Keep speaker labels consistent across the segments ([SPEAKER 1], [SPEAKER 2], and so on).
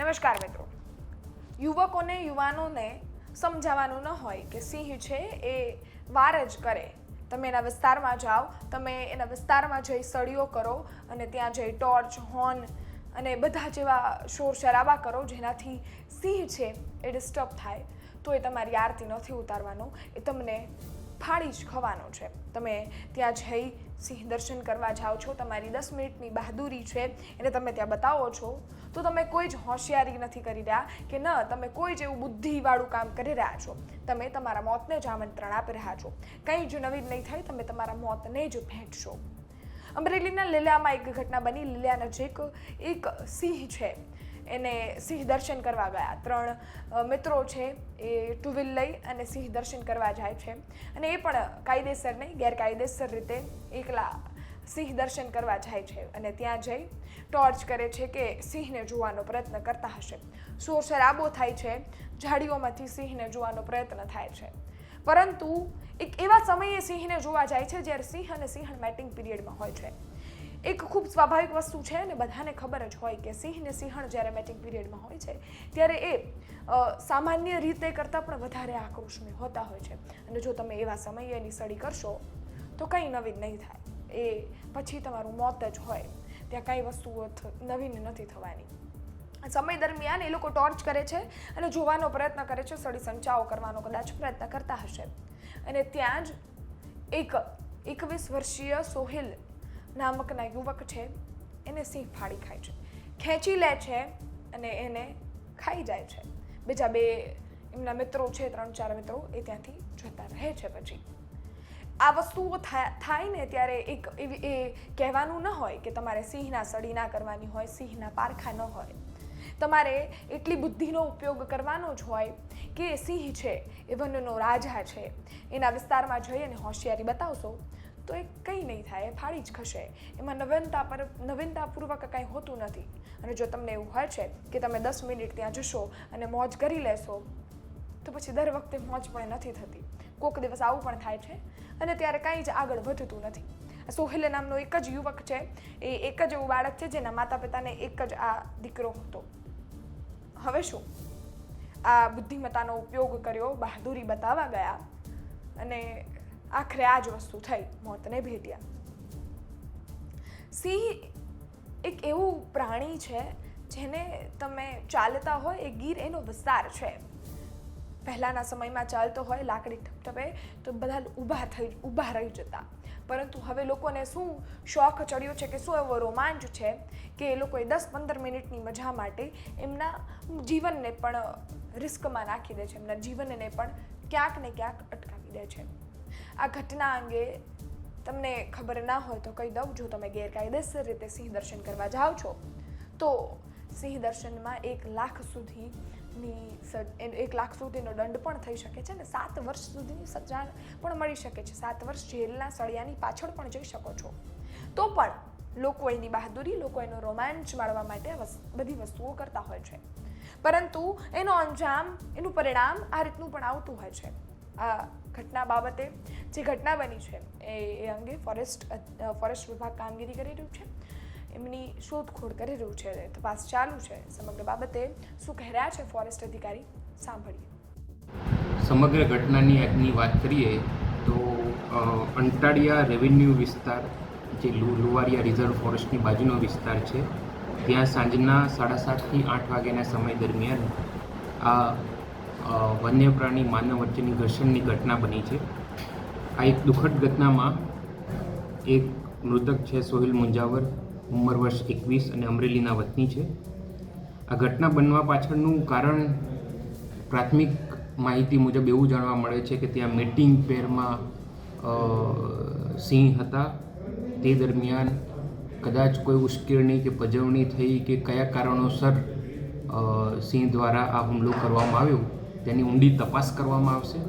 [SPEAKER 1] નમસ્કાર મિત્રો. યુવકોને યુવાનોને સમજાવવાનું ન હોય કે સિંહ છે એ વાર જ કરે. તમે એના વિસ્તારમાં જાઓ, તમે એના વિસ્તારમાં જઈ સળીઓ કરો અને ત્યાં જઈ ટોર્ચ, હોર્ન અને બધા જેવા શોર શરાબા કરો જેનાથી સિંહ છે એ ડિસ્ટર્બ થાય, તો એ તમારી આરતી નથી ઉતારવાનો, એ તમને ફાડી જ ખવાનો છે. તમે ત્યાં જઈ સિંહ દર્શન કરવા જાઓ છો, તમારી 10 મિનિટની બહાદુરી છે એને તમે ત્યાં બતાવો છો, તો તમે કોઈ જ હોશિયારી નથી કરી રહ્યા કે ન તમે કોઈ જ એવું બુદ્ધિવાળું કામ કરી રહ્યા છો. તમે તમારા મોતને જ આમંત્રણ આપી રહ્યા છો. કંઈ જ નવીન નહીં થાય, તમે તમારા મોતને જ ભેટશો. અમરેલીના લીલિયામાં એક ઘટના બની. લીલિયા નજીક એક સિંહ છે, એને સિંહ દર્શન કરવા ગયા. 3 મિત્રો છે એ 2 વ્હીલ લઈ અને સિંહ દર્શન કરવા જાય છે અને એ પણ કાયદેસર નહીં, ગેરકાયદેસર રીતે એકલા સિંહ દર્શન કરવા જાય છે અને ત્યાં જઈ ટોર્ચ કરે છે કે સિંહને જોવાનો પ્રયત્ન કરતા હશે. શોર શરાબો થાય છે, ઝાડીઓમાંથી સિંહને જોવાનો પ્રયત્ન થાય છે, પરંતુ એક એવા સમયે સિંહને જોવા જાય છે જ્યારે સિંહ અને સિંહણ મેટિંગ પીરિયડમાં હોય છે. એક ખૂબ સ્વાભાવિક વસ્તુ છે અને બધાને ખબર જ હોય કે સિંહ ને સિંહણ જ્યારે મેટિંગ પીરિયડમાં હોય છે ત્યારે એ સામાન્ય રીતે કરતાં પણ વધારે આક્રોશમય હોતા હોય છે અને જો તમે એવા સમયે એની સળી કરશો તો કંઈ નવીન નહીં થાય. એ પછી તમારું મોત જ હોય, ત્યાં કંઈ વસ્તુઓ નવીન નથી થવાની. સમય દરમિયાન એ લોકો ટોર્ચ કરે છે અને જોવાનો પ્રયત્ન કરે છે, સળી સંચાઓ કરવાનો કદાચ પ્રયત્ન કરતા હશે અને ત્યાં જ એક 21 વર્ષીય સોહિલ નામકના યુવક છે, એને સિંહ ફાડી ખાય છે, ખેંચી લે છે અને એને ખાઈ જાય છે. બીજા 2 એમના મિત્રો છે, 3-4 મિત્રો એ ત્યાંથી જતા રહે છે. પછી આ વસ્તુઓ થાય ને ત્યારે એ કહેવાનું ન હોય કે તમારે સિંહના સળી ના કરવાની હોય, સિંહના પારખા ન હોય. તમારે એટલી બુદ્ધિનો ઉપયોગ કરવાનો જ હોય કે સિંહ છે એ વનનો રાજા છે, એના વિસ્તારમાં જઈ અને હોશિયારી બતાવશો તો એ કંઈ નહીં થાય, એ ફાડી જ ખસે. એમાં નવીનતાપૂર્વક કંઈ હોતું નથી. અને જો તમને એવું હોય છે કે તમે 10 મિનિટ ત્યાં જશો અને મોજ કરી લેશો તો પછી દર વખતે મોજ પણ નથી થતી. કોઈક દિવસ આવું પણ થાય છે અને ત્યારે કંઈ જ આગળ વધતું નથી. સોહેલ નામનો એક જ યુવક છે, એ એક જ એવું બાળક છે જેના માતા પિતાને એક જ આ દીકરો હતો. હવે શું, આ બુદ્ધિમત્તાનો ઉપયોગ કર્યો, બહાદુરી બતાવવા ગયા અને આખરે આ જ વસ્તુ થઈ, મોતને ભેટ્યા. સિંહ એક એવું પ્રાણી છે જેને તમે ચાલતા હોય, એ ગીર એનો વિસ્તાર છે. પહેલાંના સમયમાં ચાલતો હોય લાકડી ઠપઠપે તો બધા ઊભા રહી જતા, પરંતુ હવે લોકોને શું શોખ ચડ્યો છે કે શું એવો રોમાંચ છે કે એ લોકોએ 10-15 મિનિટની મજા માટે એમના જીવનને પણ રિસ્કમાં નાખી દે છે, એમના જીવનને પણ ક્યાંક ને ક્યાંક અટકાવી દે છે. આ ઘટના અંગે તમને ખબર ના હોય તો કહી દઉં, જો તમે ગેરકાયદેસર રીતે સિંહ દર્શન કરવા જાઓ છો તો સિંહ દર્શનમાં 1 લાખ સુધીનો દંડ પણ થઈ શકે છે અને 7 વર્ષ સુધીની સજા પણ મળી શકે છે. 7 વર્ષ જેલના સળિયાની પાછળ પણ જઈ શકો છો. તો પણ લોકો એની બહાદુરી, લોકો એનો રોમાંચ માણવા માટે બધી વસ્તુઓ કરતા હોય છે, પરંતુ એનો અંજામ, એનું પરિણામ આ રીતનું પણ આવતું હોય છે. આ ઘટના બાબતે જે ઘટના બની છે એ અંગે ફોરેસ્ટ વિભાગ કામગીરી કરી રહ્યું છે, એમની શોધખોળ કરી રહ્યું છે, તપાસ ચાલુ છે. સમગ્ર બાબતે શું કહી રહ્યા છે ફોરેસ્ટ અધિકારી, સાંભળીએ.
[SPEAKER 2] સમગ્ર ઘટનાની આજની વાત કરીએ તો અંટાળિયા રેવન્યુ વિસ્તાર, જે લુવારિયા રિઝર્વ ફોરેસ્ટની બાજુનો વિસ્તાર છે, ત્યાં સાંજના 7:30 થી 8 વાગ્યાના સમય દરમિયાન આ વન્ય પ્રાણી માનવ વચ્ચેની ઘર્ષણની ઘટના બની છે. આ એક દુઃખદ ઘટનામાં એક મૃતક છે સોહિલ મુંજાવર, ઉંમર વર્ષ 21 અને અમરેલીના વતની છે. આ ઘટના બનવા પાછળનું કારણ પ્રાથમિક માહિતી મુજબ એવું જાણવા મળે છે કે ત્યાં મેટિંગ પેરમાં સિંહ હતા. તે દરમિયાન કદાચ કોઈ ઉશ્કેરણી કે પજવણી થઈ કે કયા કારણોસર સિંહ દ્વારા આ હુમલો કરવામાં આવ્યો તેની ઊંડી તપાસ કરવામાં આવશે.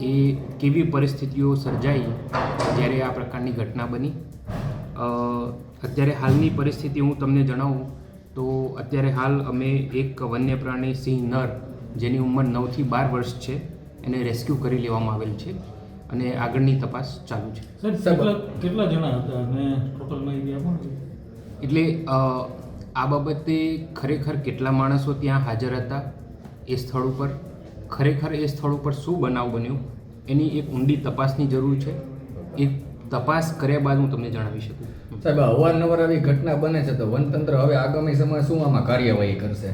[SPEAKER 2] એ કેવી પરિસ્થિતિઓ સર્જાઈ જ્યારે આ પ્રકારની ઘટના બની. અત્યારે હાલની પરિસ્થિતિ હું તમને જણાવું તો અત્યારે હાલ અમે એક વન્ય પ્રાણી સિંહ નર, જેની ઉંમર 9 થી 12 વર્ષ છે, એને રેસ્ક્યુ કરી લેવામાં આવેલ છે અને આગળની તપાસ ચાલુ છે.
[SPEAKER 3] કેટલા જણા હતા અને ટોટલ માહિતી આપો.
[SPEAKER 2] એટલે આ બાબતે ખરેખર કેટલા માણસો ત્યાં હાજર હતા એ સ્થળ ઉપર, ખરેખર એ સ્થળ ઉપર શું બનાવ બન્યો એની એક ઊંડી તપાસની જરૂર છે. એ તપાસ કર્યા બાદ હું તમને જણાવી શકું.
[SPEAKER 3] સાહેબ, અવારનવાર આવી ઘટના બને છે તો વનતંત્ર હવે આગામી સમયમાં શું આમાં કાર્યવાહી કરશે?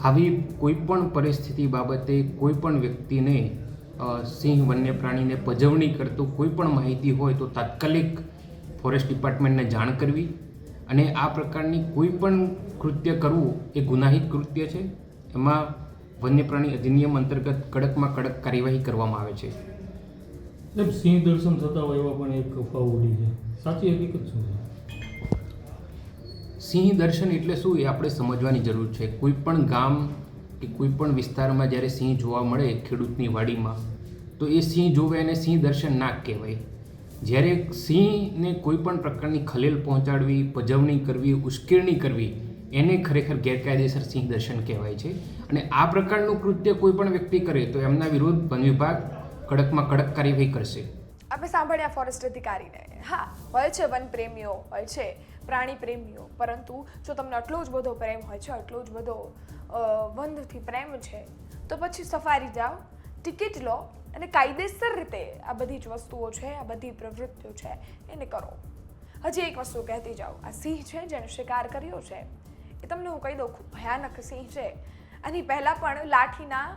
[SPEAKER 2] આવી કોઈ પણ પરિસ્થિતિ બાબતે કોઈ પણ વ્યક્તિને સિંહ વન્ય પ્રાણીને પજવણી કરતો કોઈ પણ માહિતી હોય તો તાત્કાલિક ફોરેસ્ટ ડિપાર્ટમેન્ટને જાણ કરવી અને આ પ્રકારની કોઈ પણ કૃત્ય કરવું એ ગુનાહિત કૃત્ય છે. એમાં વન્ય પ્રાણી અધિનિયમ અંતર્ગત કડકમાં કડક કાર્યવાહી કરવામાં આવે છે.
[SPEAKER 4] સિંહ દર્શન થતા હોય એવા પણ એક અફવા ઉડી છે, સાચી હકીકત શું છે?
[SPEAKER 2] સિંહ દર્શન એટલે શું એ આપણે સમજવાની જરૂર છે. કોઈ પણ ગામ કે કોઈ પણ વિસ્તારમાં જ્યારે સિંહ જોવા મળે ખેડૂતની વાડીમાં તો એ સિંહ જોવે અને સિંહ દર્શન ના કહેવાય. જ્યારે સિંહને કોઈ પણ પ્રકારની ખલેલ પહોંચાડવી, પજવણી કરવી, ઉશ્કેરણી કરવી એને ખરેખર ગેરકાયદેસર સિંહ દર્શન કહેવાય છે. અને આ પ્રકારનું કૃત્ય કોઈ પણ વ્યક્તિ કરે તો એમના વિરુદ્ધ વન વિભાગ કડકમાં કડક કાર્યવાહી કરશે.
[SPEAKER 1] આપણે સાંભળ્યા ફોરેસ્ટ અધિકારીને. હા, હોય છે વન પ્રેમીઓ, હોય છે પ્રાણી પ્રેમીઓ, પરંતુ જો તમને આટલો જ બધો પ્રેમ હોય છે, આટલો જ બધો વનથી પ્રેમ છે, તો પછી સફારી જાઓ, ટિકિટ લો અને કાયદેસર રીતે આ બધી જ વસ્તુઓ છે, આ બધી પ્રવૃત્તિઓ છે એને કરો. હજી એક વસ્તુ કહેતી જાઓ, આ સિંહ છે જેને શિકાર કર્યો છે એ તમને હું કહી દઉં ખૂબ ભયાનક સિંહ છે. આની પહેલાં પણ લાઠીના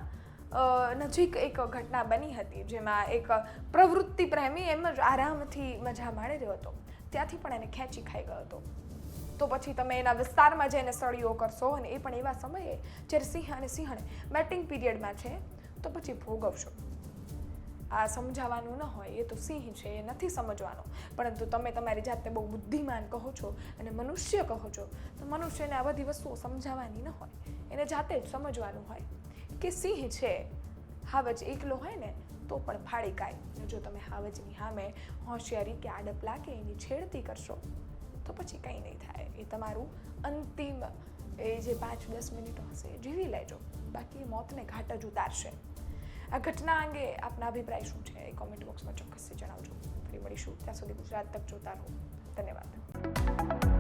[SPEAKER 1] નજીક એક ઘટના બની હતી જેમાં એક પ્રવૃત્તિ પ્રેમી એમ જ આરામથી મજા માણી રહ્યો હતો, ત્યાંથી પણ એને ખેંચી ખાઈ ગયો હતો. તો પછી તમે એના વિસ્તારમાં જઈને સળીઓ કરશો અને એ પણ એવા સમયે જ્યારે સિંહ અને સિંહણ મેટિંગ પીરિયડમાં છે તો પછી ભોગવશો. આ સમજાવવાનું ન હોય, એ તો સિંહ છે એ નથી સમજવાનો. પરંતુ તમે તમારી જાતને બહુ બુદ્ધિમાન કહો છો અને મનુષ્ય કહો છો, તો મનુષ્યને આ બધી વસ્તુઓ સમજાવવાની ન હોય, એને જાતે જ સમજવાનું હોય કે સિંહ છે, હાવજ એકલો હોય ને તો પણ ફાળી કાય. જો તમે હાવજની સામે હોશિયારી કે આડપલા કે એની છેડતી કરશો તો પછી કંઈ નહીં થાય. એ તમારું અંતિમ એ જે 5-10 મિનિટો હશે એ જીવી લેજો, બાકી એ મોતને ઘાટ જ ઉતારશે. આ ઘટના અંગે આપના અભિપ્રાય શું છે એ કોમેન્ટ બોક્સમાં ચોક્કસથી જણાવજો. ફરી મળીશું, ત્યાં સુધી ગુજરાત તક જોતા રહો. ધન્યવાદ.